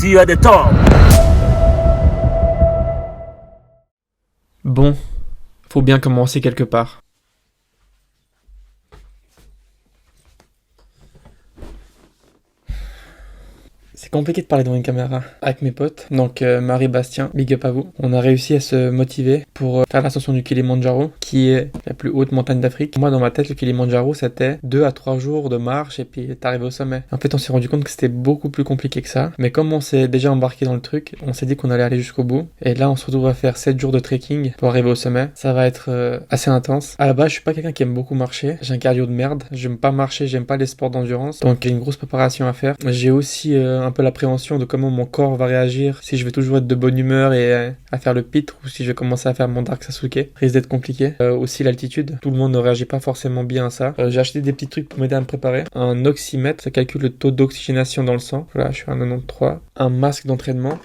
tu as des torts. Bon, faut bien commencer quelque part. C'est compliqué de parler devant une caméra avec mes potes. Donc Marie, Bastien, big up à vous. On a réussi à se motiver pour faire l'ascension du Kilimandjaro, qui est la plus haute montagne d'Afrique. Moi, dans ma tête, le Kilimandjaro, c'était 2 à 3 jours de marche et puis t'arrives au sommet. En fait, on s'est rendu compte que c'était beaucoup plus compliqué que ça. Mais comme on s'est déjà embarqué dans le truc, on s'est dit qu'on allait aller jusqu'au bout. Et là, on se retrouve à faire 7 jours de trekking pour arriver au sommet. Ça va être assez intense. À la base, je suis pas quelqu'un qui aime beaucoup marcher. J'ai un cardio de merde. J'aime pas marcher, j'aime pas les sports d'endurance. Donc, il y a une grosse préparation à faire. J'ai aussi un peu l'appréhension de comment mon corps va réagir, si je vais toujours être de bonne humeur et à faire le pitre, ou si je vais commencer à faire mon Dark Sasuke. Risque d'être compliqué. Aussi l'altitude, tout le monde ne réagit pas forcément bien à ça. J'ai acheté des petits trucs pour m'aider à me préparer. Un oxymètre, ça calcule le taux d'oxygénation dans le sang. Voilà, je suis à 93. Un masque d'entraînement.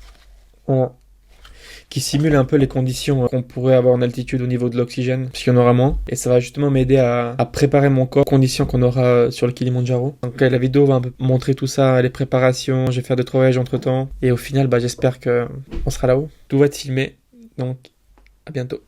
Qui simule un peu les conditions qu'on pourrait avoir en altitude au niveau de l'oxygène, parce qu'il y en aura moins. Et ça va justement m'aider à préparer mon corps aux conditions qu'on aura sur le Kilimandjaro. Donc la vidéo va un peu montrer tout ça, les préparations, je vais faire 2-3 voyages entre temps. Et au final, j'espère qu'on sera là-haut. Tout va être filmé, donc à bientôt.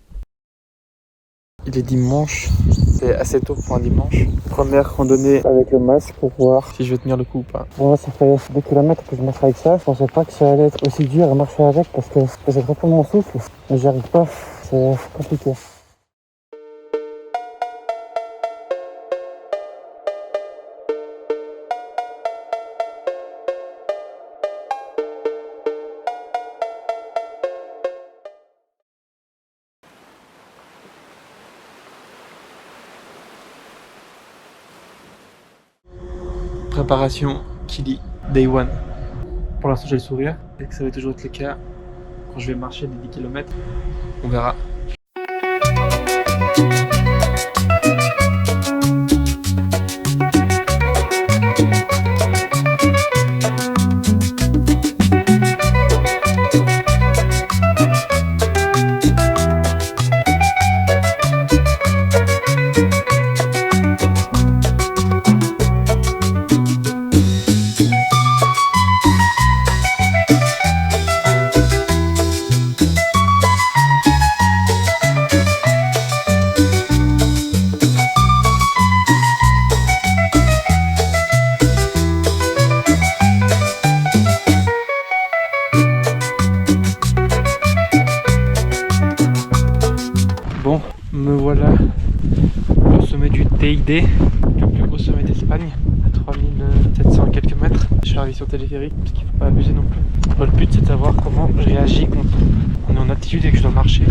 Il est dimanche, c'est assez tôt pour un dimanche. Première randonnée avec le masque pour voir si je vais tenir le coup ou pas. Bon, ça fait 2 kilomètres que je marche avec ça. Je pensais pas que ça allait être aussi dur à marcher avec parce que j'ai très peu mon souffle. Mais j'y arrive pas, c'est compliqué. Préparation Kili, Day 1. Pour l'instant, j'ai le sourire, et que ça va toujours être le cas quand je vais marcher des 10 km. On verra. Bon, me voilà au sommet du TID, le plus haut sommet d'Espagne, à 3700 quelques mètres. Je suis arrivé sur téléphérique parce qu'il ne faut pas abuser non plus. Le but c'est de savoir comment je réagis quand on est en altitude et que je dois marcher.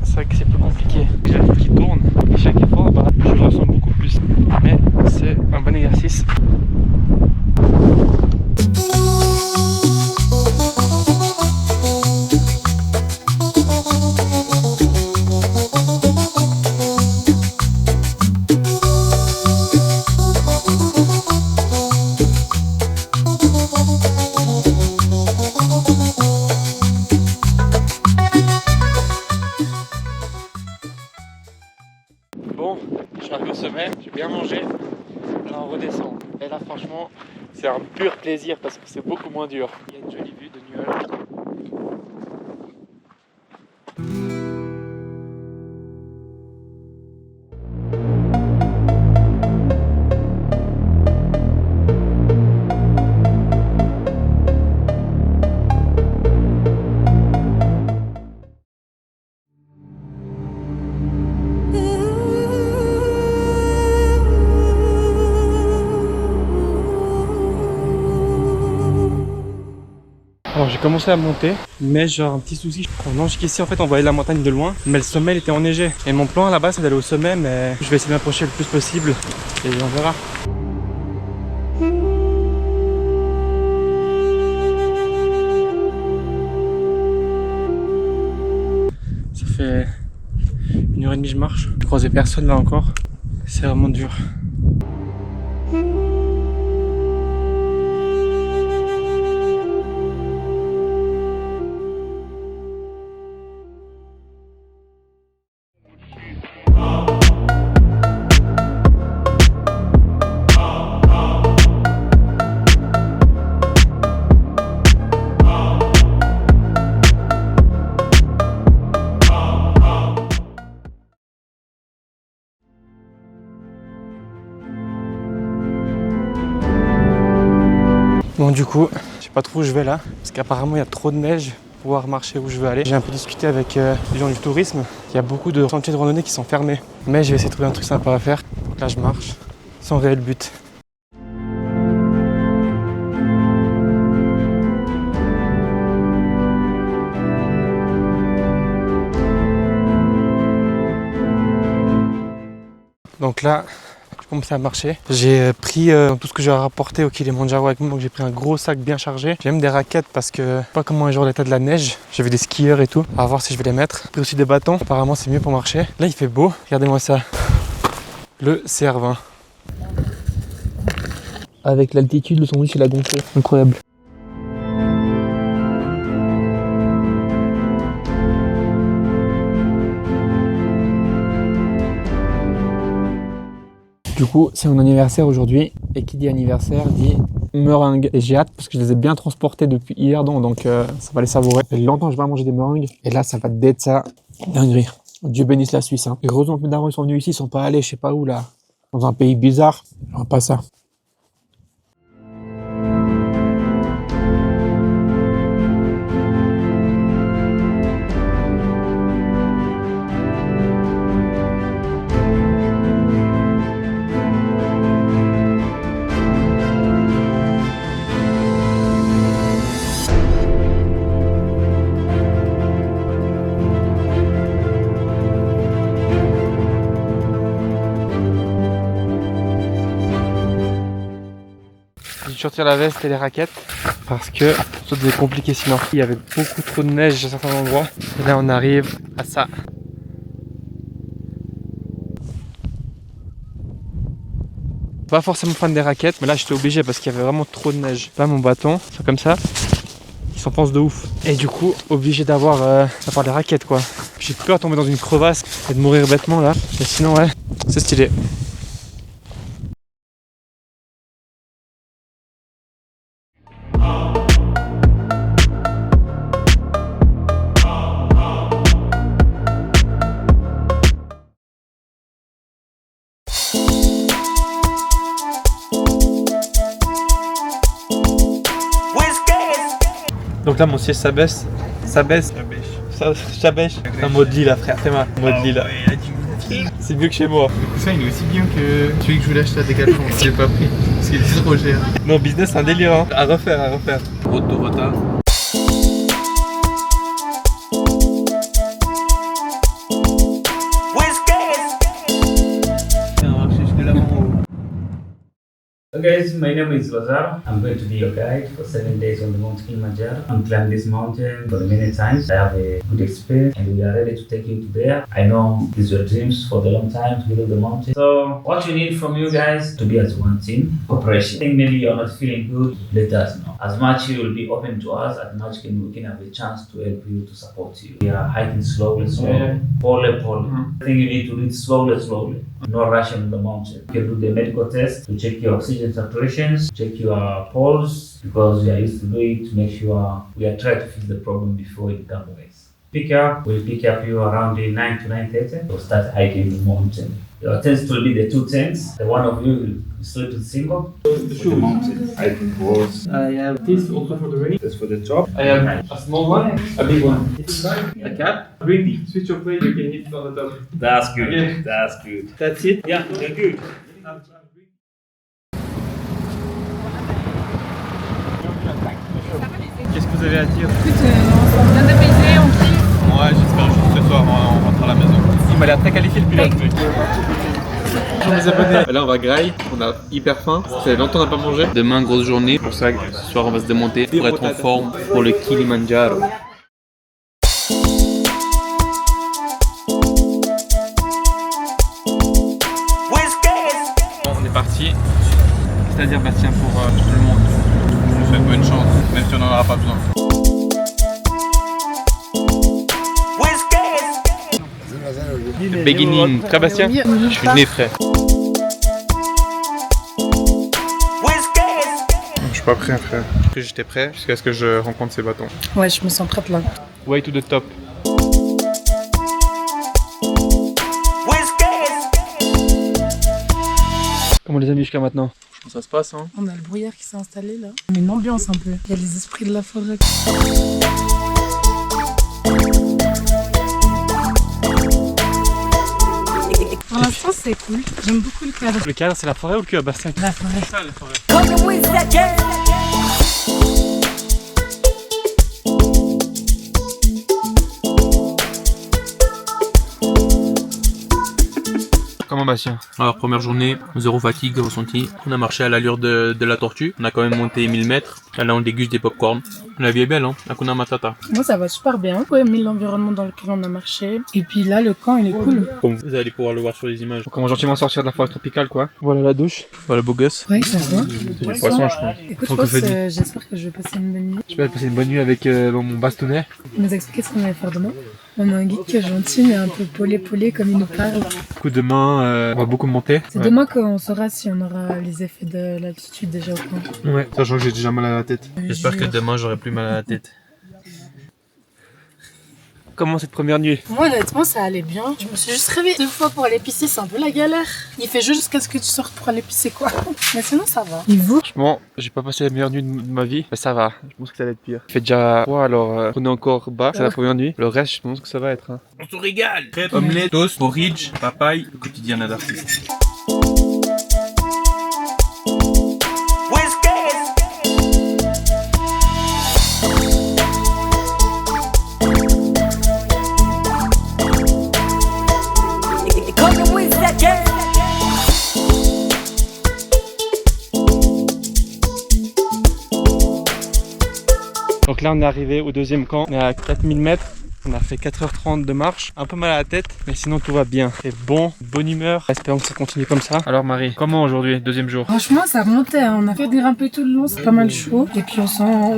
C'est vrai que c'est plus compliqué. J'ai la tête qui tourne et chaque effort, je le ressens beaucoup plus. Mais c'est un bon exercice. Bon, je suis arrivé au sommet, j'ai bien mangé, là on redescend. Et là franchement, c'est un pur plaisir parce que c'est beaucoup moins dur. Il y a une jolie vue de nuages. Alors j'ai commencé à monter, mais j'ai un petit souci. Non, jusqu'ici en fait on voyait la montagne de loin, mais le sommet il était enneigé. Et mon plan à la base c'est d'aller au sommet, mais je vais essayer de m'approcher le plus possible et on verra. Ça fait 1h30 je marche, je croisais personne là encore, c'est vraiment dur. Donc du coup, je sais pas trop où je vais là, parce qu'apparemment il y a trop de neige pour pouvoir marcher où je veux aller. J'ai un peu discuté avec les gens du tourisme. Il y a beaucoup de sentiers de randonnée qui sont fermés. Mais je vais essayer de trouver un truc sympa à faire. Donc là je marche, sans réel but. Donc là, je commence à marcher. J'ai pris tout ce que j'ai rapporté au Kilimandjaro avec moi. Donc j'ai pris un gros sac bien chargé. J'ai même des raquettes parce que pas comment un jour l'état de la neige. J'ai vu des skieurs et tout. À voir si je vais les mettre. J'ai pris aussi des bâtons. Apparemment c'est mieux pour marcher. Là il fait beau. Regardez-moi ça. Le CR20. Avec l'altitude, le sandwich il a gonflé. Incroyable. Du coup, c'est mon anniversaire aujourd'hui, et qui dit anniversaire dit meringues. Et j'ai hâte parce que je les ai bien transportés depuis hier, donc ça va les savourer. Ça fait longtemps que je vais manger des meringues, et là ça va d'être ça, dinguerie. Dieu bénisse la Suisse. Hein. Et heureusement que mes darons sont venus ici, ils sont pas allés, je sais pas où là, dans un pays bizarre. J'aurais pas ça. J'ai sorti la veste et les raquettes parce que ça devait être compliqué sinon. Il y avait beaucoup trop de neige à certains endroits. Et là on arrive à ça. Pas forcément fan des raquettes, mais là j'étais obligé parce qu'il y avait vraiment trop de neige. Là mon bâton, c'est comme ça, il s'enfonce de ouf. Et du coup, obligé d'avoir des raquettes quoi. J'ai peur de tomber dans une crevasse et de mourir bêtement là. Mais sinon ouais, c'est stylé. Donc là mon siège s'abaisse. Ça bêche. C'est un mot de lit là frère, c'est ma mot de lit là. C'est mieux que chez moi. Ça il est aussi bien que celui que je voulais acheter à Decathlon, je l'ai pas pris parce qu'il était trop cher. Non business c'est un délire hein. À refaire. Route de retard. So guys, my name is Lazar. I'm going to be your guide for 7 days on the Mount Kilimanjaro. I'm climbing this mountain for many times. I have a good experience and we are ready to take you to there. I know these are dreams for the long time to build the mountain. So what we need from you guys to be as one team, cooperation. I think maybe you're not feeling good, let us know. As much you will be open to us, as much we can have a chance to help you, to support you. We are hiking slowly. Pole. I think you need to read slowly. No rushing in the mountain. You can do the medical test to check your oxygen saturations, check your pulse, because we are used to do it to make sure we are trying to fix the problem before it becomes worse. We'll pick up you around 9 to 9:30. We'll start hiking the mountain. Your tents will be the 2 tents. The one of you will sleep in single. The mountain. Hiking balls. I have this also for the rain. That's for the top. I have a small one, a big one. A cap. Bring the switch of play, you can hit it on the top. That's good. Okay. That's good. That's it. Yeah, you're good. Qu'est-ce que vous avez à dire? Écoute, on s'est bien dépaysé, on kiffe. Moi j'espère juste ce soir on rentre à la maison. Il m'a l'air très qualifié le pilote. Bonjour les abonnés. Là on va graille, on a hyper faim, ça fait longtemps qu'on n'a pas mangé. Demain, grosse journée. Pour ça, ce soir, on va se démonter pour être en forme pour le Kilimandjaro. On est parti, c'est-à-dire Bastien pour tout le monde. Je vous souhaite bonne chance, même si on n'en aura pas besoin. Beginning, très Bastien. Je suis né frère. Je suis pas prêt frère. J'étais prêt jusqu'à ce que je rencontre ces bâtons. Ouais, je me sens prête là. Way to the top. Comment les amis jusqu'à maintenant? Ça se passe, hein. On a le brouillard qui s'est installé là. On met une ambiance un peu. Il y a les esprits de la forêt. Pour l'instant, c'est cool. J'aime beaucoup le cadre. Le cadre, c'est la forêt ou le cul à Bastien? La forêt. Ça, la forêt. Comment Bastien? Alors première journée, zéro fatigue ressenti. On a marché à l'allure de la tortue. On a quand même monté 1000 mètres. Là on déguste des popcorn. La vie est belle, hein. Hakuna Matata. Moi, ça va super bien. J'ai aimé l'environnement dans lequel on a marché. Et puis là, le camp, il est cool. Comme vous allez pouvoir le voir sur les images. On commence gentiment à sortir de la forêt tropicale quoi. Voilà la douche. Voilà beau gosse. Ouais, ça va. C'est du poisson je pense. Écoute, je pense, Francophonie. j'espère que je vais passer une bonne nuit. Je vais passer une bonne nuit avec mon bastonnet. Il nous a expliqué ce qu'on allait faire demain. On a un guide qui est gentil, mais un peu polé comme il nous parle. Du coup demain on va beaucoup monter. C'est demain qu'on saura si on aura les effets de l'altitude déjà ou pas. Ouais, sachant que j'ai déjà mal à la tête. J'espère que demain j'aurai plus mal à la tête. Comment cette première nuit? Moi, honnêtement, ça allait bien. Je me suis juste réveillée 2 fois pour aller pisser, c'est un peu la galère. Il fait juste jusqu'à ce que tu sortes pour aller pisser, quoi. Mais sinon, ça va. Et vous? Franchement, j'ai pas passé la meilleure nuit de ma vie, mais ça va. Je pense que ça va être pire. Il fait déjà froid, alors prenez encore bas, c'est la première nuit. Le reste, je pense que ça va être. Hein. On se régale. Crêpes, omelette, toast, porridge, papaye, le quotidien d'un artiste. Donc là, on est arrivé au deuxième camp. On est à 4000 mètres. On a fait 4h30 de marche, un peu mal à la tête, mais sinon tout va bien. C'est bon, bonne humeur, espérons que ça continue comme ça. Alors Marie, comment aujourd'hui, deuxième jour? Franchement, ça remontait, hein. On a fait grimper tout le long, c'est pas mal chaud. Et puis on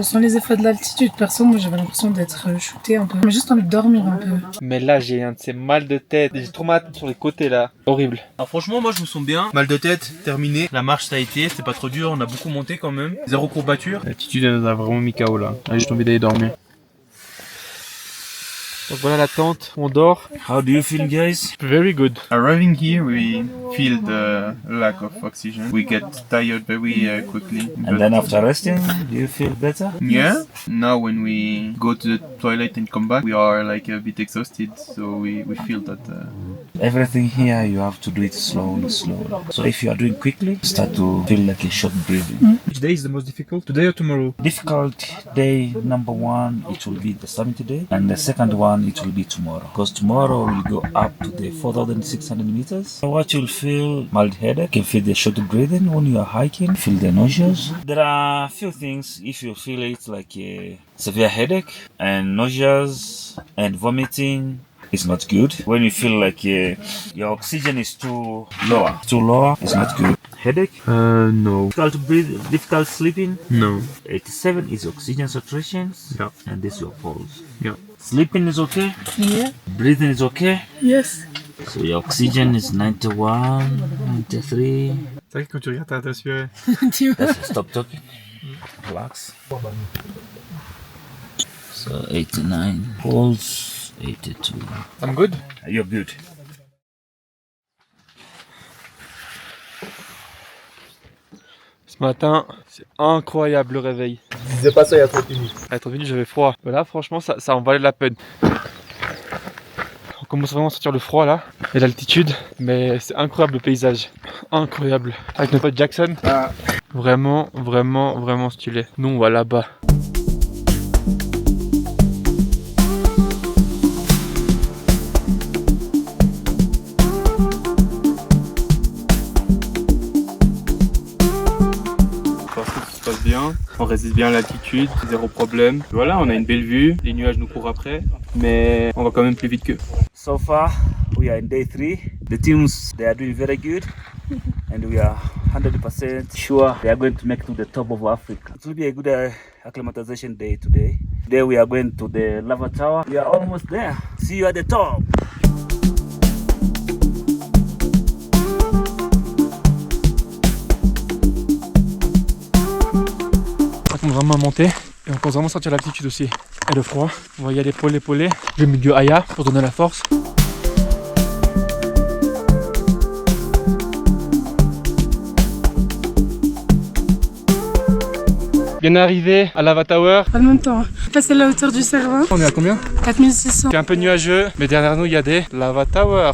sent les effets de l'altitude. Perso, moi j'avais l'impression d'être shooté un peu. J'ai juste envie de dormir un peu. Mais là, j'ai un de ces mal de tête. J'ai trop mal sur les côtés là. Horrible. Alors franchement moi je me sens bien. Mal de tête, terminé. La marche ça a été, c'était pas trop dur, on a beaucoup monté quand même. Zéro courbature. L'altitude elle nous a vraiment mis KO là. J'ai juste envie d'aller dormir. Donc voilà la tente, on dort. How do you feel guys? Very good. Arriving here, we feel the lack of oxygen. We get tired very quickly. And then after resting, do you feel better? Yeah. Now when we go to the toilet and come back, we are like a bit exhausted, so we feel that. Everything here, you have to do it slowly. So if you are doing quickly, start to feel like a short breathing. Which day is the most difficult? Today or tomorrow? Difficult day number 1, it will be the summit day, and the second one, it will be tomorrow. Because tomorrow we'll go up to the 4,600 meters. So what you'll feel, mild headache, you feel the short breathing when you are hiking, feel the nauseous. There are a few things, if you feel it like a severe headache and nauseous and vomiting, it's not good. When you feel like your oxygen is too lower, it's not good. Headache? No. Difficult to breathe, difficult sleeping? No. 87 is oxygen saturation. Yeah. And this is your pulse. Yeah. Sleeping is okay? Yeah. Breathing is okay? Yes. So your oxygen is 91, 93. C'est vrai que quand tu regardes, t'as t'assuré. Tu vois? Stop talking. Relax. So 89. Pulse 82. I'm good. You're good. Ce matin, c'est incroyable le réveil. Je disais pas ça il y a 30 minutes. À 30 minutes, j'avais froid. Là, franchement, ça en valait la peine. On commence vraiment à sentir le froid là, et l'altitude, mais c'est incroyable le paysage. Incroyable. Avec notre pote Jackson, vraiment stylé. Nous, on va là-bas. Bien, on résiste bien à l'altitude, zéro problème. Voilà, on a une belle vue, les nuages nous courent après, mais on va quand même plus vite qu'eux. So far, we are in day 3. The teams, they are doing very good. And we are 100% sure they are going to make it to the top of Africa. It will be a good acclimatization day today. Today we are going to the lava tower. We are almost there. See you at the top. On va vraiment monter et on commence vraiment à sentir l'altitude aussi. Et le froid, on va y aller épaulé. J'ai mis du Aya pour donner la force. Bien arrivé à Lava Tower. Pas le même temps. Passer la hauteur du Cervin. On est à combien? 4600. C'est un peu nuageux, mais derrière nous il y a des Lava Tower.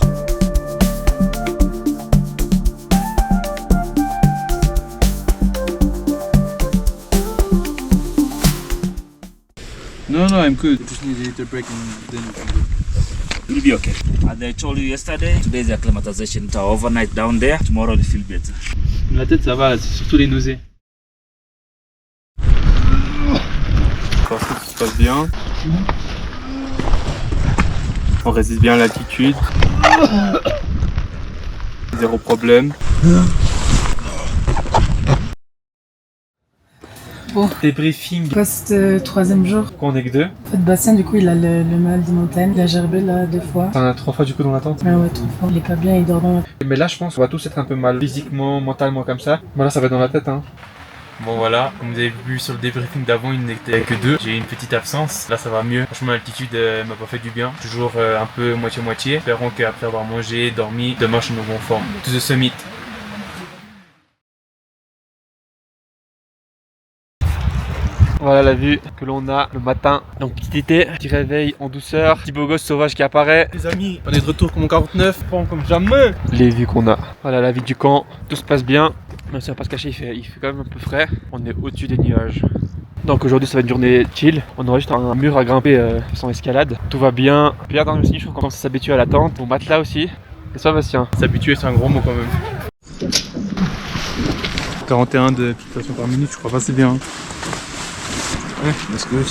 No, I'm good. Just need a little break and then we can go. You'll be okay. As I told you yesterday, today's acclimatization tower. Overnight down there, tomorrow you feel better. La tête, ça va, c'est surtout les nausées. Tout se passe bien. On résiste bien à l'altitude. Zéro problème. Bon. Débriefing. Post troisième jour. On est que 2. En fait, Bastien, du coup, il a le mal des montagnes. Il a gerbé là 2 fois. T'en as 3 fois du coup dans la tente. Ah ouais, 3 fois. Il est pas bien, il dort dans la... Mais là je pense qu'on va tous être un peu mal. Physiquement, mentalement comme ça. Voilà, ça va dans la tête hein. Bon voilà, comme vous avez vu sur le débriefing d'avant, il n'était que 2. J'ai eu une petite absence, là ça va mieux. Franchement l'altitude m'a pas fait du bien. Toujours un peu moitié-moitié. Espérons qu'après avoir mangé, dormi, demain je suis en forme. To the summit. Voilà la vue que l'on a le matin. Donc petit été, petit réveil en douceur, petit beau gosse sauvage qui apparaît. Les amis, on est de retour comme en 49, prends comme jamais. Les vues qu'on a. Voilà la vie du camp, tout se passe bien. Même si on va pas se cacher, il fait quand même un peu frais. On est au-dessus des nuages. Donc aujourd'hui ça va être une journée chill. On aura juste un mur à grimper sans escalade. Tout va bien. Bien dans le aussi, je trouve qu'on commence à s'habituer à la tente. Au matelas aussi. Et ça Bastien. S'habituer c'est un gros mot quand même. 41 de pulsations par minute, je crois pas c'est bien. Ouais, that's good.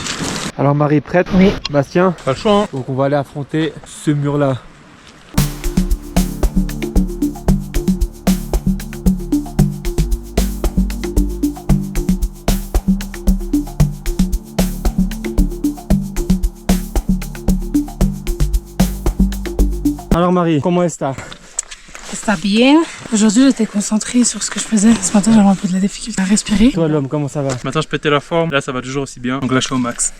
Alors Marie est prête? Oui. Bastien? Pas le choix hein. Donc on va aller affronter ce mur là. Alors Marie, comment est-ce que Ça bien. Aujourd'hui, j'étais concentrée sur ce que je faisais. Ce matin, j'avais un peu de la difficulté à respirer. toi l'homme, comment ça va? Maintenant je pétais la forme, là ça va toujours aussi bien, donc là je suis au max.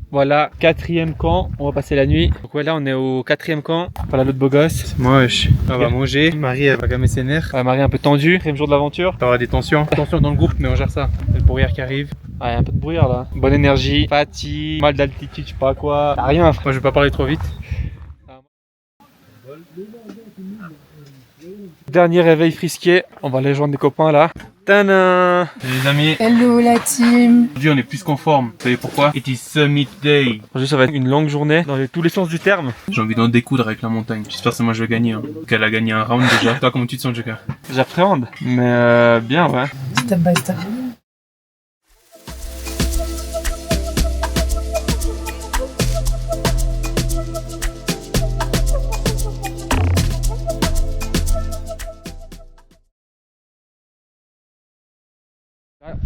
Voilà, 4e camp, on va passer la nuit. Donc voilà, on est au 4e camp. Voilà l'autre beau gosse. Moche. On va manger, Marie elle va calmer ses nerfs. Marie un peu tendue, 4e jour de l'aventure. Il y aura des tensions. Tensions dans le groupe, mais on gère ça. Le brouillard qui arrive. Ouais, un peu de brouillard là. Bonne énergie, fatigue, mal d'altitude, je sais pas quoi. T'as rien frère. Moi je vais pas parler trop vite. Dernier réveil frisqué, on va aller rejoindre des copains là. Tadam! Les amis, Hello la team. aujourd'hui on est plus conforme. Vous savez pourquoi? It is Summit Day. Aujourd'hui ça va être une longue journée dans tous les sens du terme. J'ai envie d'en découdre avec la montagne. J'espère que moi je vais gagner. Hein. Qu'elle a gagné un round déjà. Toi comment tu te sens Joker? J'appréhende, mais bien ouais. Step by step.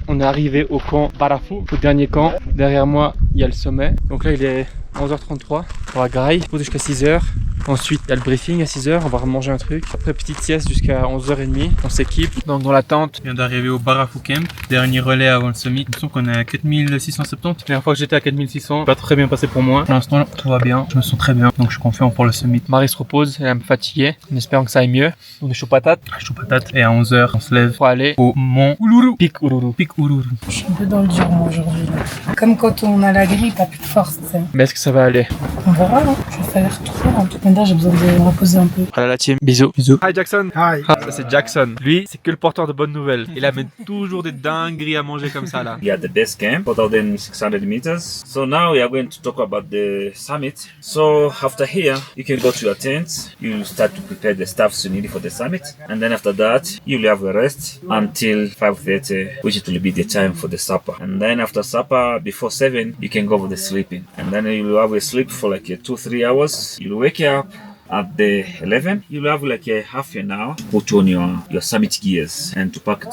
On est arrivé au camp Barafou, au dernier camp. Derrière moi, il y a le sommet. Donc là, il est 11h33. On va graille, pause jusqu'à 6h. Ensuite, il y a le briefing à 6h. On va manger un truc. Après, petite sieste jusqu'à 11h30. On s'équipe. Donc dans la tente. Je viens d'arriver au Barafou Camp. Dernier relais avant le summit. Il me semble qu'on est à 4670. La dernière fois que j'étais à 4600, pas très bien passé pour moi. Pour l'instant, tout va bien. Je me sens très bien. Donc je suis confiant pour le summit. Marie se repose, elle est un peu fatiguée. En espérant que ça aille mieux. On est chaud patate. Je suis patate. Et à 11h, on se lève Pour aller au mont Uluru. Pic Uluru. Pic Uluru. Je suis un peu dans le dur moi aujourd'hui. Là. Comme quand on a la grippe, t'as plus de force, tu sais. Mais est-ce que ça va aller? On verra, hein. Je vais faire trop. En tout cas, j'ai besoin de me reposer un peu. Voilà la team. Bisous. Bisous. Hi Jackson. Hi. Ah, ça c'est Jackson. Lui, c'est que le porteur de bonnes nouvelles. Il amène toujours des dingueries à manger comme ça là. We are at the base camp, 4,600 meters. So now we are going to talk about the summit. So after here, you can go to your tent. You start to prepare the stuffs you need for the summit. And then after that, you'll have a rest until 5:30, which it will be the time for the supper. And then after supper, before 7, you can go for the sleeping. And then you'll have a sleep for like 2-3 hours. You'll wake up. At the 11, you'll have like a half an hour to put on your summit gears and to pack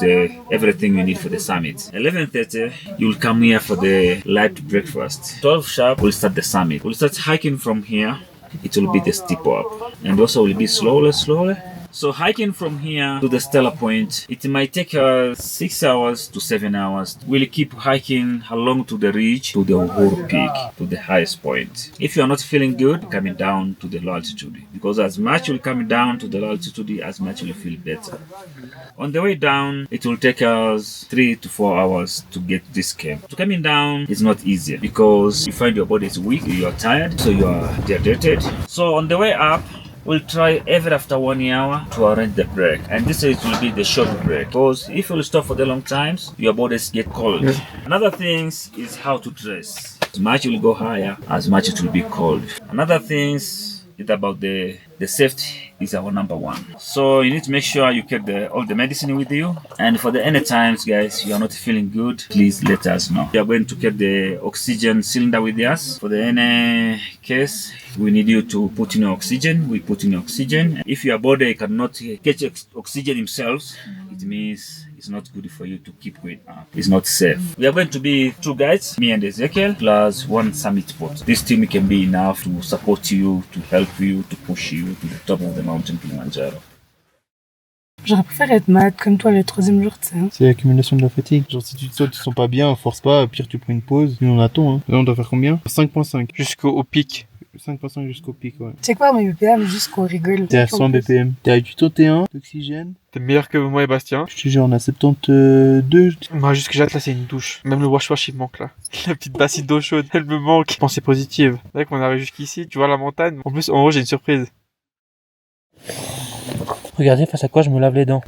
everything you need for the summit. 11:30, you'll come here for the light breakfast. 12 sharp, we'll start the summit. We'll start hiking from here. It will be the steep up, and also will be slowly. So hiking from here to the Stella Point, it might take us 6 hours to 7 hours. We'll keep hiking along to the ridge to the Uhuru Peak, to the highest point. If you are not feeling good, coming down to the low altitude, because as much you'll come down to the low altitude, as much you'll feel better. On the way down, it will take us 3 to 4 hours to get this camp. So coming down is not easy because you find your body is weak, you are tired, so you are dehydrated. So on the way up, we'll try every after 1 hour to arrange the break, and this is will be the short break, because if you stop for the long times, your bodies get cold. Another thing is how to dress. As much you will go higher, as much it will be cold. Another thing is about the safety is our number one. So you need to make sure you keep all the medicine with you. And for the any times, guys, you are not feeling good, please let us know. We are going to keep the oxygen cylinder with us. For the any case, we need you to put in your oxygen. We put in your oxygen. If your body cannot catch oxygen himself, it means it's not good for you to keep going up. It's not safe. We are going to be 2 guides, me and Ezekiel, plus 1 summit bot. This team can be enough to support you, to help you, to push you to the top of the mountain Kilimanjaro. J'aurais préféré être malade comme toi le 3e jour, tu sais. C'est l'accumulation de la fatigue. Genre si tu te sens pas bien, force pas, pire tu prends une pause. Nous on attend, hein. Là on doit faire combien? 5.5 jusqu'au pic. 5% jusqu'au pic, ouais. Tu sais quoi, mes BPM, juste qu'on rigole. T'es à 100 BPM. T'es à 81 d'oxygène. T'es meilleur que moi et Bastien. Je te jure, on a 72. Moi, juste que j'ai hâte, là, c'est une douche. Même le wash-wash, il me manque, là. La petite bassine d'eau chaude, elle me manque. Pensée positive. C'est vrai qu'on arrive jusqu'ici, tu vois la montagne. En plus, en haut, j'ai une surprise. Regardez face à quoi je me lave les dents.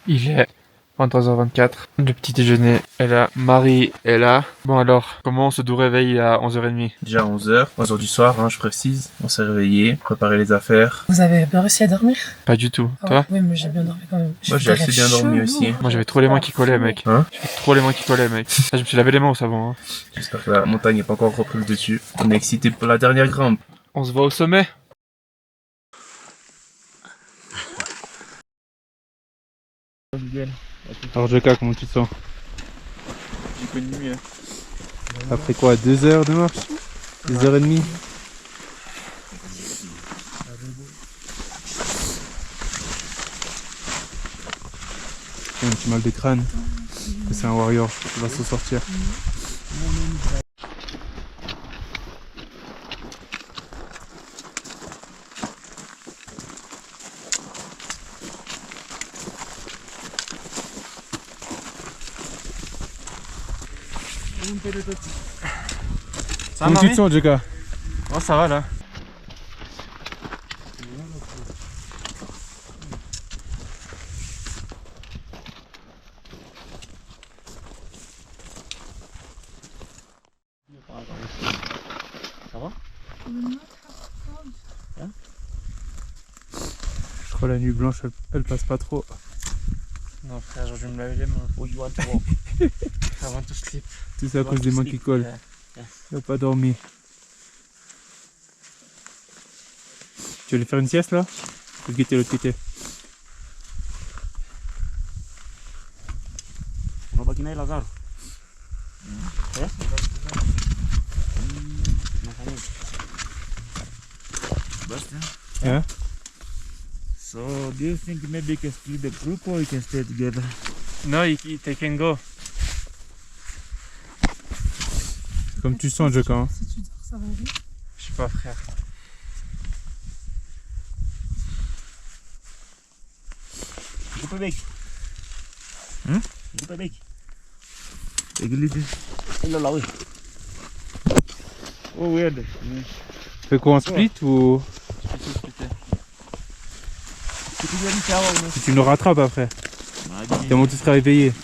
Il est 23h24. Le petit déjeuner est là. Marie est là. Bon alors, comment on se doit réveiller à 11h30? Déjà 11h. 11h du soir, hein, je précise. On s'est réveillé, préparé les affaires. Vous avez bien réussi à dormir? Pas du tout. Ah Toi? ouais, oui, mais j'ai bien dormi quand même. Moi j'ai assez bien dormi aussi. Moi j'avais trop les mains qui collaient, mec. Hein? J'avais trop les mains qui collaient, mec. Là, je me suis lavé les mains au savon. Hein. J'espère que la montagne n'est pas encore repris le dessus. On est excité pour la dernière grimpe. On se voit au sommet. Alors Joka, comment tu te sens? J'ai connu mieux. Après quoi, 2 heures de marche? 2h30? J'ai un petit mal de crâne. C'est un warrior, il va s'en sortir. Comment tu te sens, Joka? Oh, ça va là. Ça va? Je crois la nuit blanche elle passe pas trop. Non frère, je vais me laver les mains. Oh, you want to walk? I want to sleep. Tout ça à cause des mains qui collent. Il n'a pas dormi. Tu veux aller faire une sieste là? Faut guetter l'autre côté. On va kinai Lazaro. Yeah. So do you think maybe you can split the group or you can stay together? No, they can go. Comme tu sens, Joka. Hein. Si tu dors, ça va aller. Je sais pas, frère. Go back. Go back. Take a little. Oh weird. Fais quoi, un split ou si tu nous rattrapes après? Comment tu seras réveillé?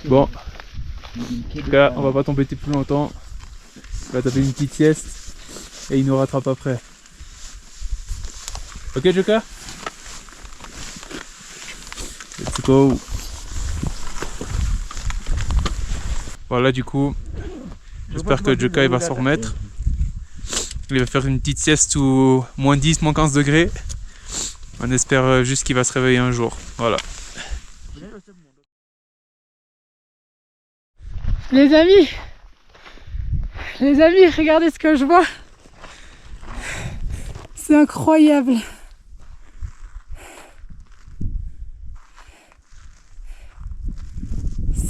Bon. En tout cas, on va pas t'embêter plus longtemps. On va taper une petite sieste et il nous rattrape après. Ok, Joka? Let's go. Voilà, du coup, J'espère que Joka il va s'en remettre. Il va faire une petite sieste sous moins 10, moins 15 degrés. On espère juste qu'il va se réveiller un jour. Voilà. Les amis, regardez ce que je vois. C'est incroyable.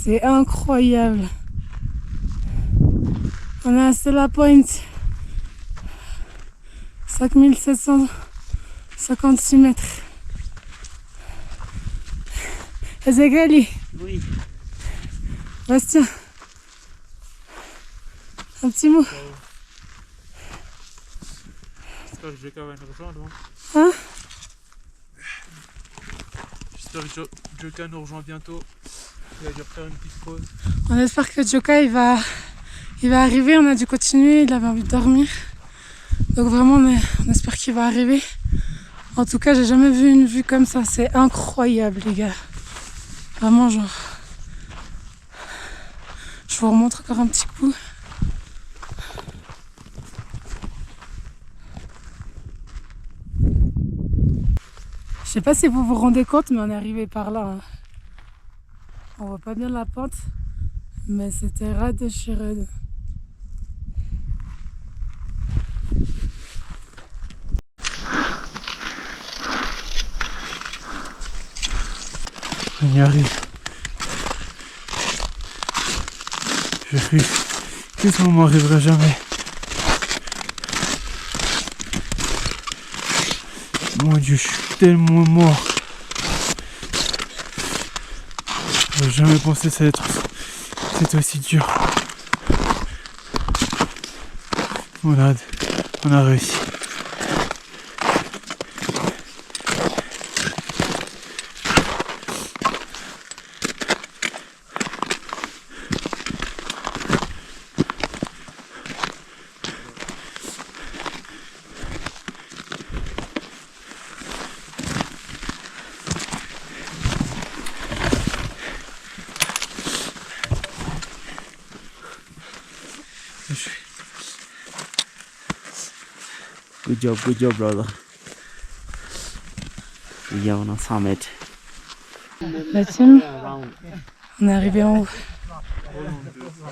C'est incroyable. On est à Stella Point. 5756 mètres. Ezegali. Oui. Bastien. Un petit mot. J'espère que Joka va nous rejoindre. Hein? J'espère que Joka nous rejoint bientôt. Il va dû refaire une petite pause. On espère que Joka il va arriver. On a dû continuer. Il avait envie de dormir. Donc vraiment on espère qu'il va arriver. En tout cas j'ai jamais vu une vue comme ça. C'est incroyable les gars. Vraiment genre. Je vous remontre encore un petit coup. Je sais pas si vous vous rendez compte, mais on est arrivé par là. Hein. On voit pas bien la pente, mais c'était raide de chez raide. On y arrive. Je cru que ce moment arriverait jamais. Mon Dieu, je suis tellement mort. J'aurais jamais pensé que ça allait être c'était aussi dur. On a réussi. Good job, brother. Yeah, on a 100 mètres. La team, on est arrivé en haut.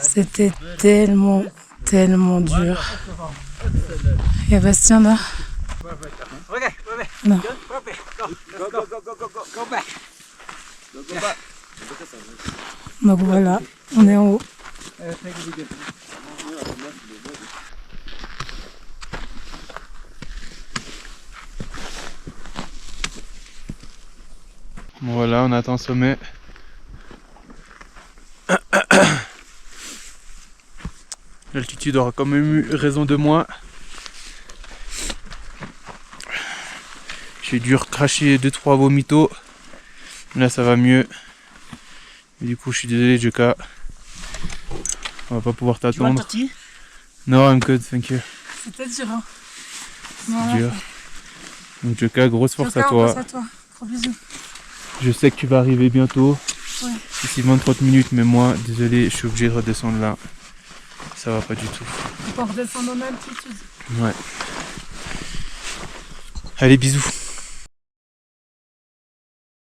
C'était tellement dur. Il y a Bastien là. Non. Donc voilà, on est en haut. Bon voilà, on attend le sommet. L'altitude aura quand même eu raison de moi. J'ai dû recracher 2-3 vomitos. Là ça va mieux. Mais du coup je suis désolé Joka. On va pas pouvoir t'attendre. Non, I'm good, thank you. C'était dur hein. C'est dur. Donc Joka, grosse force à Joka, toi. on pense à toi. Gros bisous. Je sais que tu vas arriver bientôt. Ouais. D'ici 20-30 minutes, mais moi, désolé, je suis obligé de redescendre là. Ça va pas du tout. On redescend en altitude. Ouais. Allez, bisous.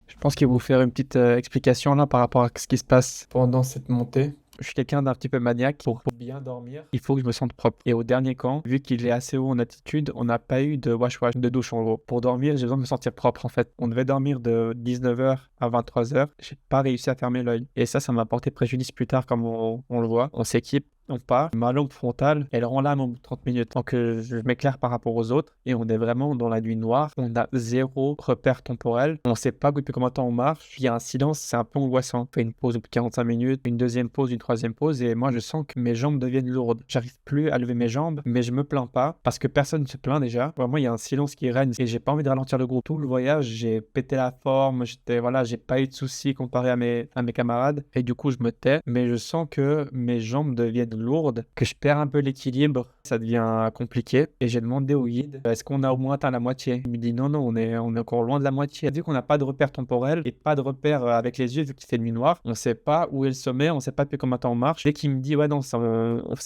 Je pense qu'il va vous faire une petite explication là par rapport à ce qui se passe pendant cette montée. Je suis quelqu'un d'un petit peu maniaque. Pour bien dormir, il faut que je me sente propre. Et au dernier camp, vu qu'il est assez haut en altitude, on n'a pas eu de wash-wash, de douche en gros. Pour dormir, j'ai besoin de me sentir propre en fait. On devait dormir de 19h à 23h. J'ai pas réussi à fermer l'œil. Et ça m'a porté préjudice plus tard comme on le voit. On s'équipe. On part, ma lampe frontale, elle rend l'âme au bout de 30 minutes. Donc je m'éclaire par rapport aux autres et on est vraiment dans la nuit noire. On a zéro repère temporel. On sait pas depuis combien de temps on marche. Il y a un silence, c'est un peu angoissant. On fait une pause de 45 minutes, une deuxième pause, une troisième pause et moi je sens que mes jambes deviennent lourdes. J'arrive plus à lever mes jambes, mais je me plains pas parce que personne ne se plaint déjà. Vraiment, il y a un silence qui règne et j'ai pas envie de ralentir le groupe. Tout le voyage, j'ai pété la forme, j'ai pas eu de soucis comparé à mes camarades et du coup je me tais, mais je sens que mes jambes deviennent lourde que je perds un peu l'équilibre. Ça devient compliqué. Et j'ai demandé au guide, est-ce qu'on a au moins atteint la moitié? Il me dit non, on est encore loin de la moitié. Vu qu'on n'a pas de repère temporel et pas de repère avec les yeux, vu qu'il fait nuit noire, on sait pas où est le sommet, on sait pas depuis combien de temps on marche. Dès qu'il me dit, ouais, non, ça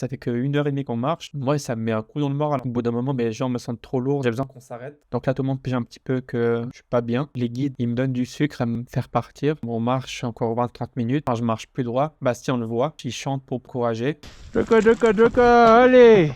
fait que 1h30 qu'on marche, moi, ça me met un coup dans le moral. Au bout d'un moment, mes jambes me sentent trop lourdes, j'ai besoin qu'on s'arrête. Donc là, tout le monde pige un petit peu que je suis pas bien. Les guides, ils me donnent du sucre à me faire partir. On marche encore 20-30 minutes. Quand je marche plus droit, Bastien, on le voit, il chante pour encourager. Allez!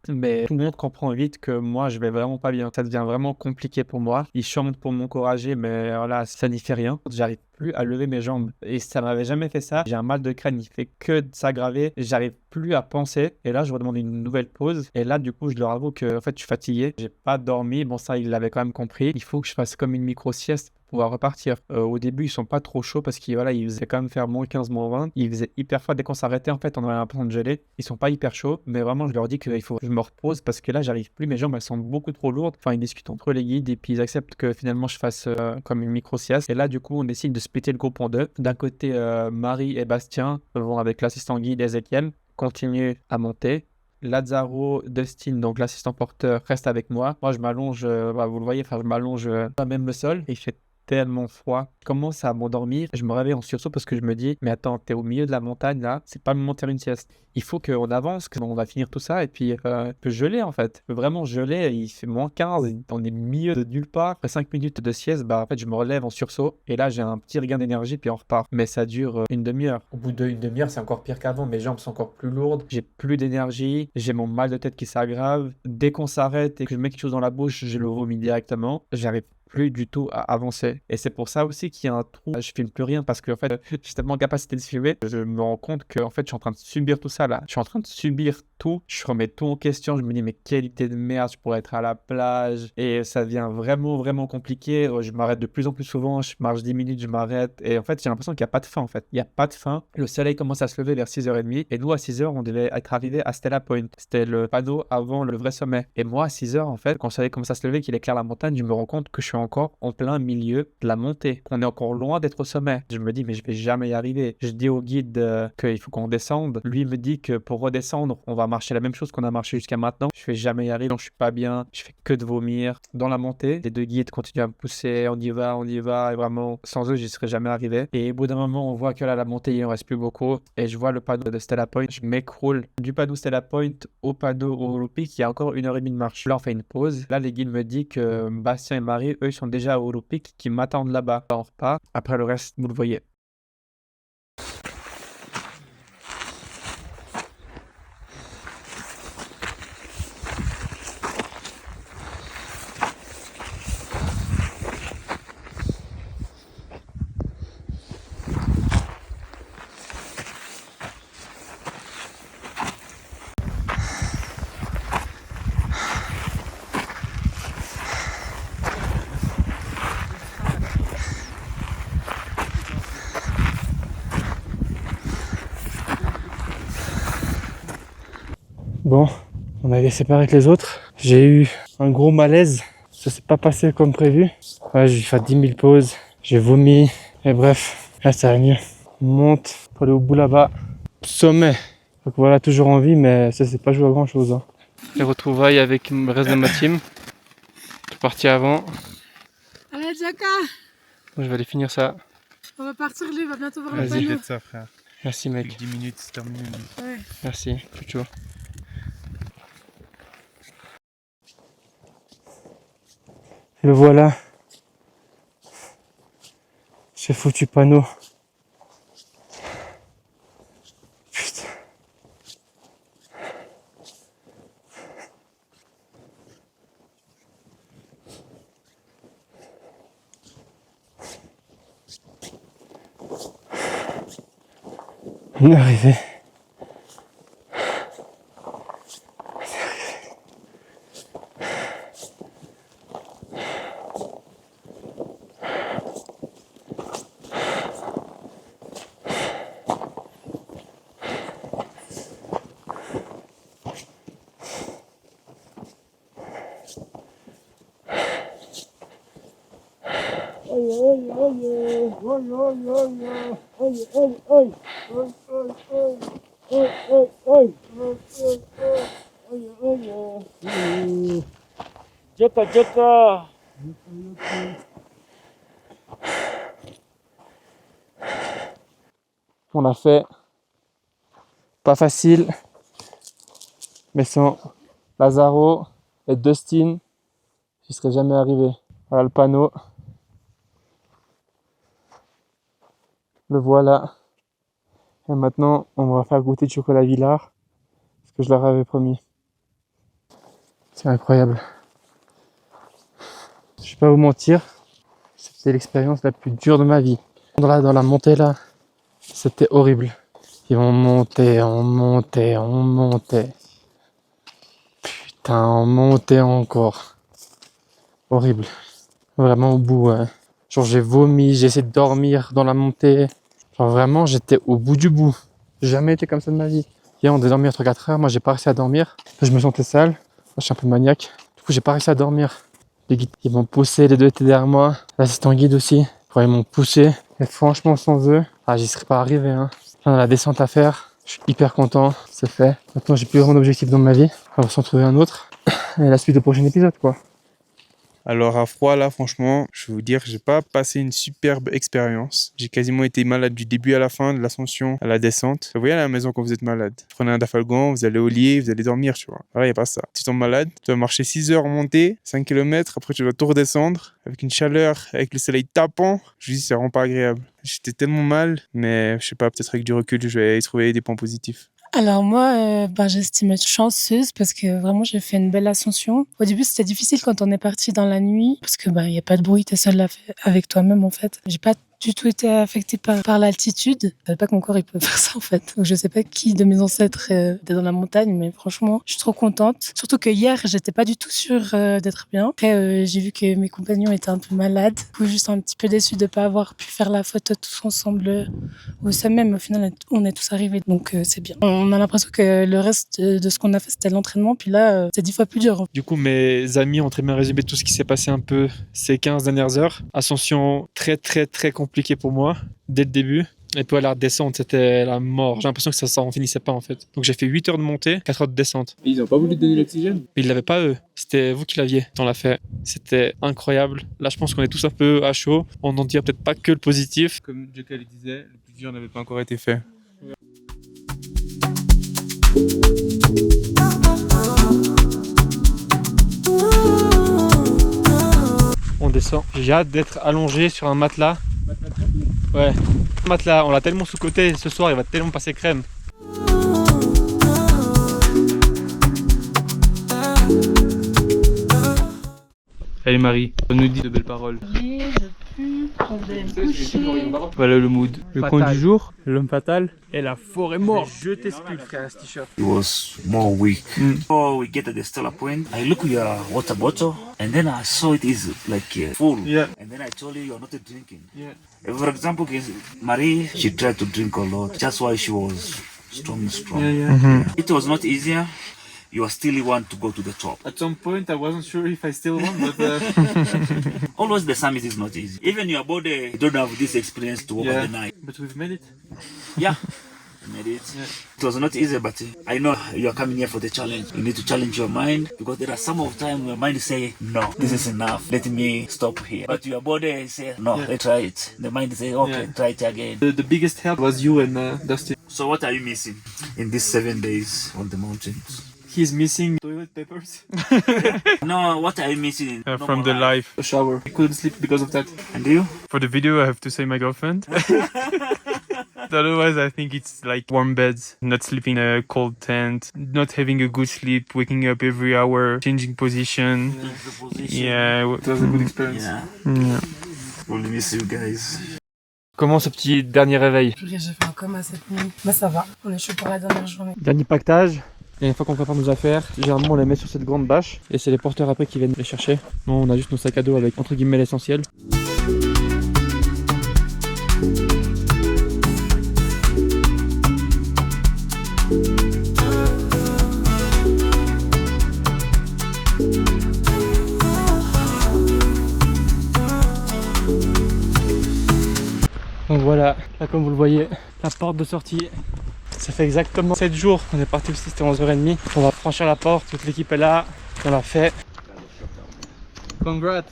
Mais tout le monde comprend vite que moi, je vais vraiment pas bien. Ça devient vraiment compliqué pour moi. Ils chantent pour m'encourager, mais voilà, ça n'y fait rien. J'arrive plus à lever mes jambes. Et ça m'avait jamais fait ça. J'ai un mal de crâne, il fait que de s'aggraver. J'arrive plus à penser. Et là, je redemande une nouvelle pause. Et là, du coup, je leur avoue que en fait, je suis fatigué. J'ai pas dormi. Bon, ça, ils l'avaient quand même compris. Il faut que je fasse comme une micro-sieste pour pouvoir repartir. Au début, ils sont pas trop chauds parce qu'ils ils faisaient quand même faire moins 15, moins 20. Ils faisaient hyper froid. Dès qu'on s'arrêtait, en fait, on avait l'impression de geler. Ils sont pas hyper chauds. Mais vraiment, je leur dis qu'il faut que je me repose parce que là, j'arrive plus. Mes jambes, elles sont beaucoup trop lourdes. Enfin, ils discutent entre eux, les guides, et puis ils acceptent que finalement, je fasse comme une micro-sieste. Et là, du coup, on décide de splitter le groupe en deux. D'un côté, Marie et Bastien vont avec l'assistant guide Ezekiel continuer à monter. Lazzaro, Dustin, donc l'assistant porteur, reste avec moi. Moi, je m'allonge, vous le voyez, je m'allonge à même le sol et il fait tellement froid. Je commence à m'endormir. Je me réveille en sursaut parce que je me dis, mais attends, t'es au milieu de la montagne là, c'est pas le moment de faire une sieste. Il faut qu'on avance, qu'on va finir tout ça et puis peut geler en fait. Peut vraiment geler, il fait moins 15, on est au milieu de nulle part. Après 5 minutes de sieste, en fait, je me relève en sursaut et là, j'ai un petit regain d'énergie puis on repart. Mais ça dure une demi-heure. Au bout d'une demi-heure, c'est encore pire qu'avant. Mes jambes sont encore plus lourdes, j'ai plus d'énergie, j'ai mon mal de tête qui s'aggrave. Dès qu'on s'arrête et que je mets quelque chose dans la bouche, je le vomis directement. J'arrive plus du tout à avancer. Et c'est pour ça aussi qu'il y a un trou. Je filme plus rien parce que en fait, j'ai tellement de capacité de filmer. Je me rends compte que en fait, je suis en train de subir tout ça là. Je suis en train de subir tout. Je remets tout en question. Je me dis, mais quelle idée de merde, je pourrais être à la plage. Et ça devient vraiment, vraiment compliqué. Je m'arrête de plus en plus souvent. Je marche 10 minutes, je m'arrête. Et en fait, j'ai l'impression qu'il n'y a pas de fin en fait. Il n'y a pas de fin. Le soleil commence à se lever vers 6h30. Et nous, à 6h, on devait être arrivé à Stella Point. C'était le panneau avant le vrai sommet. Et moi, à 6h, en fait, quand le soleil commence à se lever, qu'il éclaire la montagne, je me rends compte que je suis encore en plein milieu de la montée, qu'on est encore loin d'être au sommet. Je me dis, mais je vais jamais y arriver. Je dis au guide qu'il faut qu'on descende. Lui me dit que pour redescendre, on va marcher la même chose qu'on a marché jusqu'à maintenant. Je vais jamais y arriver, donc je suis pas bien. Je fais que de vomir. Dans la montée, les deux guides continuent à me pousser. On y va. Et vraiment, sans eux, j'y serais jamais arrivé. Et au bout d'un moment, on voit que là, la montée, il en reste plus beaucoup. Et je vois le panneau de Stella Point. Je m'écroule du panneau Stella Point au panneau au Peak. Il y a encore 1h30 de marche. Là, on fait une pause. Là, les guides me disent que Bastien et Marie, eux, ils sont déjà au Peak qui m'attendent là-bas. On repart. Après le reste, vous le voyez. Bon, on a été séparés avec les autres. J'ai eu un gros malaise. Ça s'est pas passé comme prévu. Ouais, j'ai fait 10 000 pauses. J'ai vomi. Et bref, là ça va mieux. On monte pour aller au bout là-bas. Sommet. Donc voilà, toujours en vie, mais ça c'est pas joué à grand chose. Hein. Les retrouvailles avec le reste de ma team. Je suis parti avant. Allez, Jaka, Je vais aller finir ça. on va partir, lui, il va bientôt voir le Vas-y, panneau. Faites ça, frère. Merci mec. 10 minutes, c'est terminé. Ouais. Merci. Ciao. Le voilà. J'ai foutu panneau. Putain. On est arrivé. Aïe. Jota, Jota. On l'a fait. Pas facile. Mais sans Lazaro et Dustin, j'y serais jamais arrivé. Voilà le panneau. Le voilà. Et maintenant, on va faire goûter du chocolat Villard. Ce que je leur avais promis. C'est incroyable. Je vais pas vous mentir. C'était l'expérience la plus dure de ma vie. Dans la montée là, c'était horrible. Ils vont monter, on montait, on montait. Putain, on montait encore. Horrible. Vraiment au bout. Genre j'ai vomi, j'ai essayé de dormir dans la montée. Genre vraiment j'étais au bout du bout. J'ai jamais été comme ça de ma vie. Hier on devait dormir 3-4 heures, moi j'ai pas réussi à dormir. Je me sentais sale, moi, je suis un peu maniaque. Du coup j'ai pas réussi à dormir. Les guides ils m'ont poussé, les deux étaient derrière moi. L'assistant guide aussi. Ils m'ont poussé. Et franchement sans eux, j'y serais pas arrivé. Là, on a la descente à faire. Je suis hyper content, c'est fait. Maintenant j'ai plus vraiment d'objectif dans ma vie. On va s'en trouver un autre. Et la suite au prochain épisode quoi. Alors à froid là, franchement, je vais vous dire, j'ai pas passé une superbe expérience. J'ai quasiment été malade du début à la fin, de l'ascension à la descente. Vous voyez à la maison quand vous êtes malade. Vous prenez un dafalgan, vous allez au lit, vous allez dormir, tu vois. Alors il n'y a pas ça. Tu tombes malade, tu dois marcher 6 heures en montée, 5 km, après tu dois tout redescendre, avec une chaleur, avec le soleil tapant. Je dis, c'est vraiment pas agréable. J'étais tellement mal, mais je sais pas, peut-être avec du recul, je vais y trouver des points positifs. Alors moi, j'estime être chanceuse parce que vraiment j'ai fait une belle ascension. Au début c'était difficile quand on est parti dans la nuit parce que y a pas de bruit, t'es seul là avec toi-même en fait. J'ai pas du tout été affectée par l'altitude. Je savais pas que mon corps il peut faire ça en fait. Donc je sais pas qui de mes ancêtres était dans la montagne, mais franchement je suis trop contente. Surtout que hier j'étais pas du tout sûre d'être bien. Après j'ai vu que mes compagnons étaient un peu malades. Je suis juste un petit peu déçue de pas avoir pu faire la photo tous ensemble au sommet, mais au final on est tous arrivés, donc c'est bien. On a l'impression que le reste de ce qu'on a fait c'était l'entraînement, puis là c'est 10 fois plus dur. Du coup mes amis ont très bien résumé tout ce qui s'est passé un peu ces 15 dernières heures. Ascension très très très compliquée pour moi dès le début. Et puis à la descente, c'était la mort. J'ai l'impression que ça en finissait pas en fait. Donc j'ai fait 8 heures de montée, 4 heures de descente. Ils ont pas voulu te donner l'oxygène? Mais ils l'avaient pas eux. C'était vous qui l'aviez. On l'a fait. C'était incroyable. Là je pense qu'on est tous un peu à chaud. On n'en tire peut-être pas que le positif. Comme Jota le disait, le plus dur n'avait pas encore été fait. On descend. J'ai hâte d'être allongé sur un matelas. Ouais. Le matelas, on l'a tellement sous-coté ce soir, il va tellement passer crème. Allez Marie, on nous dit de belles paroles. Voilà le mood. Le coin du jour, l'homme fatal et la forêt morte. Je t'explique frère, ce t-shirt. It was more weak. Before we get at the Stella Point, I look at your water bottle and then I saw it is like full. Yeah. And then I told you you're not drinking. Yeah. For example, Marie, she tried to drink a lot. That's why she was strong. Yeah. It was not easier. You still want to go to the top. At some point I wasn't sure if I still want, but Always the summit is not easy. Even your body don't have this experience to walk yeah. on the night. But we've made it. Yeah. I made it. Yeah. It was not easy, but I know you are coming here for the challenge. You need to challenge your mind because there are some of time your mind say, no, this is enough. Let me stop here. But your body say, no, Yeah. let's try it. The mind say, okay, Yeah. try it again. The biggest help was you and Dustin. So what are you missing in these 7 days on the mountains? He's missing toilet papers. No, what are you missing? From the life. A shower. I couldn't sleep because of that. And you? For the video I have to say my girlfriend. Otherwise I think it's like warm beds, not sleeping in a cold tent, not having a good sleep, waking up every hour, changing position. The position. Yeah, it was a good experience. Yeah. Yeah. We'll miss you guys. Comment ce petit dernier réveil? J'ai fait un coma cette nuit. Ça va, on est chaud pour la dernière journée. Dernier pactage. Et une fois qu'on prépare nos affaires, généralement on les met sur cette grande bâche et c'est les porteurs après qui viennent les chercher. Non, on a juste nos sacs à dos avec entre guillemets l'essentiel. Donc voilà, là comme vous le voyez, la porte de sortie. Ça fait exactement 7 jours, on est parti aussi, c'était 11h30. On va franchir la porte, toute l'équipe est là, on l'a fait. Congrats.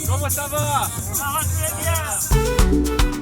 Comment ça va? Ça va très bien.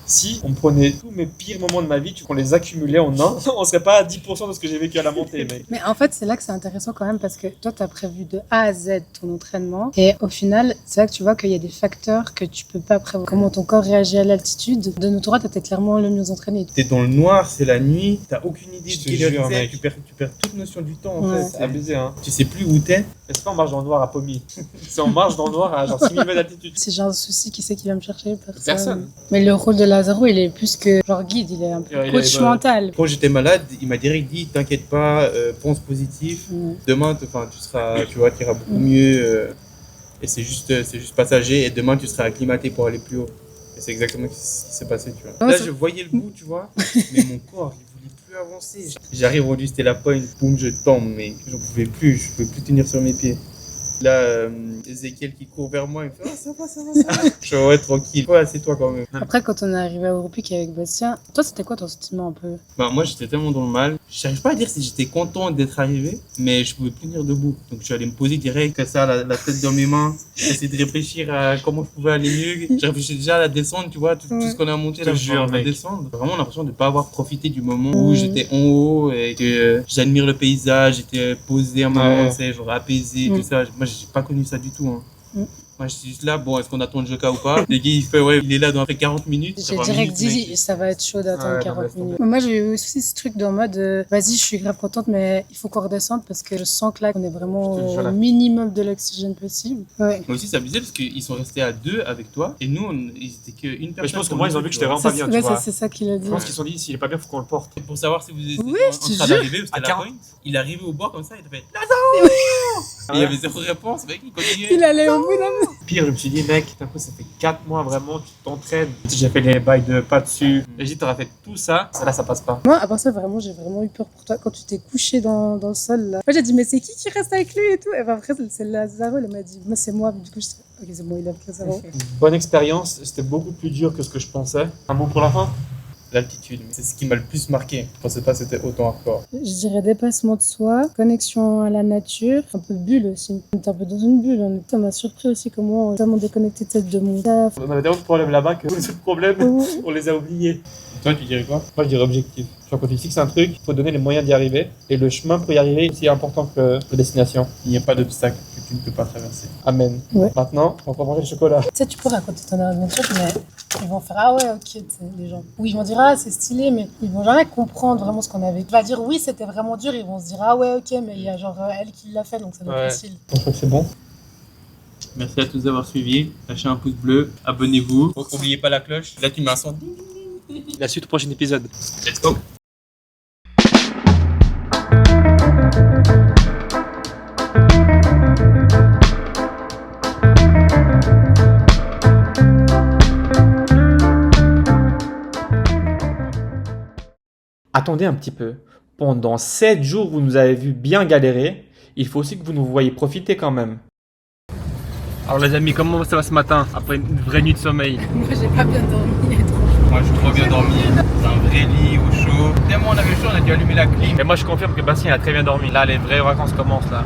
Si on prenait tous mes pires moments de ma vie, qu'on les accumulait en un, on serait pas à 10% de ce que j'ai vécu à la montée, mec. Mais en fait, c'est là que c'est intéressant quand même parce que toi, tu as prévu de A à Z ton entraînement. Et au final, c'est là que tu vois qu'il y a des facteurs que tu peux pas prévoir. Comment ton corps réagit à l'altitude. De nos trois, tu étais clairement le mieux entraîné. T'es dans le noir, c'est la nuit, t'as aucune idée de Je te jure, c'est, mec. tu perds toute notion du temps en Ouais. fait. C'est abusé, hein. Tu sais plus où t'es. Mais c'est pas en marche dans le noir à Pommy. C'est en marche dans le noir à genre 6000 mètres d'altitude. Si j'ai un souci, qui c'est qui va me chercher? Personne. Mais le rôle de Lazaro, il est plus que genre guide, il est un peu Il coach est- mental. Quand j'étais malade, il m'a direct dit t'inquiète pas, pense positif. Ouais. Demain, tu vois, t'iras beaucoup mieux. Et c'est juste passager. Et demain, tu seras acclimaté pour aller plus haut. Et c'est exactement ce qui s'est passé, tu vois. Ouais, Là, c'est- je voyais le bout, tu vois, mais mon corps, il voulait plus avancer. J'arrive au c'était la pointe, boum, je tombe, mais j'en pouvais plus, je pouvais plus tenir sur mes pieds. Là, Ezekiel qui court vers moi, il me fait « Oh, ça va, ça va. » Je suis « Ouais, tranquille. Ouais, c'est toi quand même. » Après, quand on est arrivé à Europeak avec Bastien, toi, c'était quoi ton sentiment un peu? Bah, moi, j'étais tellement dans le mal. Je n'arrive pas à dire si j'étais content d'être arrivé, mais je pouvais plus tenir debout. Donc, je suis allé me poser direct, comme ça, la tête dans mes mains. J'essayais de réfléchir à comment je pouvais aller mieux. Je réfléchissais déjà à la descente, tu vois, tout ce qu'on a monté là, jure, la mec. descendre. J'ai vraiment l'impression de ne pas avoir profité du moment où j'étais en haut et que j'admire le paysage, j'étais posé à ma Ouais. tu sais, genre apaisé, tout ça. Moi, j'ai pas connu ça du tout. Hein. Moi, je suis juste là, bon, est-ce qu'on attend le Joka ou pas? Les gars, il fait, ouais, il est là dans après 40 minutes. J'ai direct dit, ça va être chaud d'attendre Ouais, 40 laisse tomber. minutes. Moi, j'ai eu aussi ce truc dans mode, vas-y, je suis grave contente, mais il faut qu'on redescende parce que je sens que là, on est vraiment Je te jure, là. au minimum de l'oxygène possible. Ouais. Moi aussi, c'est abusé parce qu'ils sont restés à deux avec toi et nous, ils étaient qu'une personne. Mais je pense que pour moi, nous, ils ont vu que tu j'étais vois. vraiment pas bien, tu Ouais, vois. c'est ça qu'il a dit. Je pense qu'ils se sont dit, s'il est pas bien, faut qu'on le porte. Pour savoir si vous étiez Oui, en je te train jure. d'arriver, c'était À la 40. pointe. Il arrivait au bord comme ça, il te fait Lazaro. Et il y avait zéro réponse, mec, il continuait. Il allait au bout d'un moment. Pire, je me suis dit, mec, d'un coup, ça fait 4 mois vraiment, tu t'entraînes. J'ai fait les bails de pas dessus. Et j'ai dit, t'auras fait tout ça, là, ça passe pas. Moi, à part ça, vraiment, j'ai vraiment eu peur pour toi quand tu t'es couché dans le sol. Là. Moi, j'ai dit, mais c'est qui reste avec lui et tout? Et ben, après, c'est Lazaro, elle m'a dit, moi, c'est moi. Du coup, je dis, ok, c'est bon, il a pris Lazaro. Bonne expérience, c'était beaucoup plus dur que ce que je pensais. Un mot pour la fin? L'altitude, c'est ce qui m'a le plus marqué. Je pensais pas que c'était autant hardcore. Je dirais dépassement de soi, connexion à la nature, un peu bulle aussi. On était un peu dans une bulle. Ça m'a surpris aussi comment on est tellement déconnecté de mon taf. On avait tellement de problèmes là-bas que tous les autres problèmes, on les a oubliés. Toi, tu dirais quoi? Moi, je dirais objectif. Genre, quand tu fixes un truc, il faut donner les moyens d'y arriver. Et le chemin pour y arriver est aussi important que la destination. Il n'y a pas d'obstacle que tu ne peux pas traverser. Amen. Ouais. Maintenant, on va manger le chocolat. Tu sais, tu peux raconter ton aventure, mais ils vont faire ah ouais, ok, tu sais, les gens. Oui, ils vont dire ah, c'est stylé, mais ils vont jamais comprendre vraiment ce qu'on avait. Tu vas dire oui, c'était vraiment dur, ils vont se dire ah ouais, ok, mais il y a genre elle qui l'a fait, donc ça doit être Ouais. facile. Je crois que c'est bon. Merci à tous d'avoir suivi. Lâchez un pouce bleu, abonnez-vous. N'oubliez pas la cloche. Là, tu mets un son. La suite au prochain épisode. Let's go. Attendez un petit peu. Pendant 7 jours, vous nous avez vu bien galérer. Il faut aussi que vous nous voyez profiter quand même. Alors les amis, comment ça va ce matin après une vraie nuit de sommeil? Moi, j'ai pas bien dormi. Moi, j'ai trop bien dormi. C'est un vrai lit au chaud. Tellement on avait chaud, on a dû allumer la clim. Et moi je confirme que Bastien a très bien dormi. Là les vraies vacances commencent là.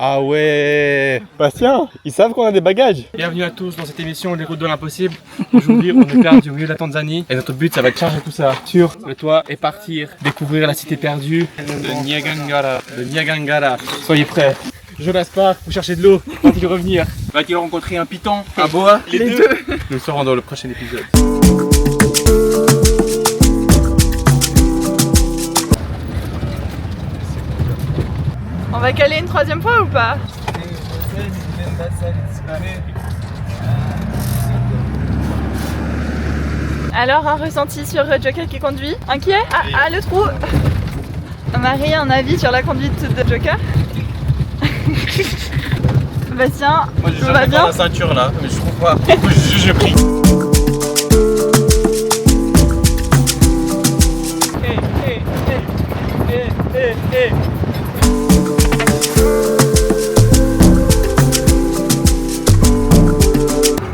Ah ouais. Bastien, ils savent qu'on a des bagages. Bienvenue à tous dans cette émission Les Routes de l'Impossible. Aujourd'hui on est perdu au milieu de la Tanzanie. Et notre but ça va être de charger tout ça sur le toit et partir découvrir la cité perdue de Nyagangara. Soyez prêts. Jonas part pour chercher de l'eau. Va-t-il revenir? Va-t-il rencontrer un python? Un boa? Les deux. Nous le saurons dans le prochain épisode. On va caler une troisième fois ou pas? Alors, un ressenti sur Joka qui conduit? Inquiet? Ah, le trou! Marie, un avis sur la conduite de Joka? Bastien, Moi tout va bien? la ceinture là, mais je trouve pas. Du coup j'ai pris.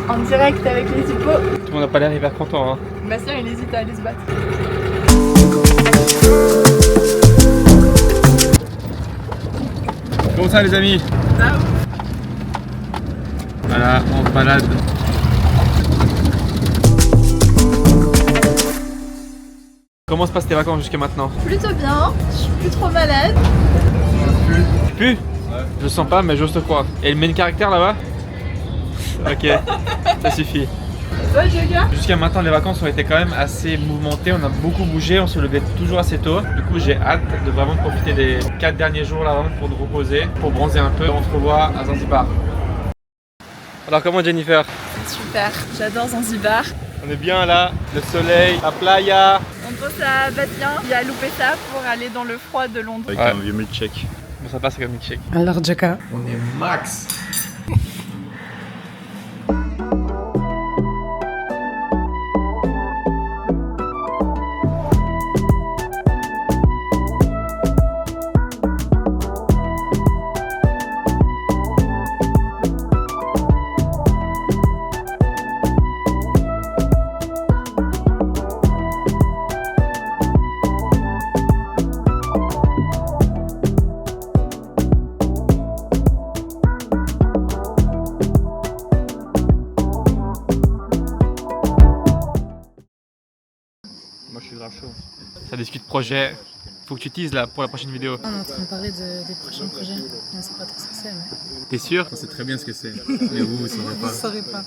En direct avec les hippos. Tout le monde n'a pas l'air hyper content. Hein. Bastien il hésite à aller se battre. Comment ça les amis? Ça ouf. Voilà, on se balade. Comment se passent tes vacances jusqu'à maintenant? Plutôt bien, je suis plus trop malade. Tu pues? Ouais. Je le sens pas, mais j'ose te croire. Et le main caractère là-bas? Ok, ça suffit. Et toi, Joga? Jusqu'à maintenant, les vacances ont été quand même assez mouvementées. On a beaucoup bougé, on se levait toujours assez tôt. Du coup, j'ai hâte de vraiment profiter des 4 derniers jours là pour nous reposer, pour bronzer un peu. On se revoit à Zanzibar. Alors, comment Jennifer? Super, j'adore Zanzibar. On est bien là, le soleil, la playa. On pense à Bastien qui a loupé ça pour aller dans le froid de Londres. Avec un vieux milkshake. Bon, ça passe avec un milkshake. Alors, Joka, On est max. Moi je suis grave chaud. Ça discute projet. Faut que tu teases là pour la prochaine vidéo. on est en train de parler des prochains projets. On ne sait pas trop ce que c'est, mais T'es sûr? On sait très bien ce que c'est. Mais vous saurez pas. je ne saurais pas.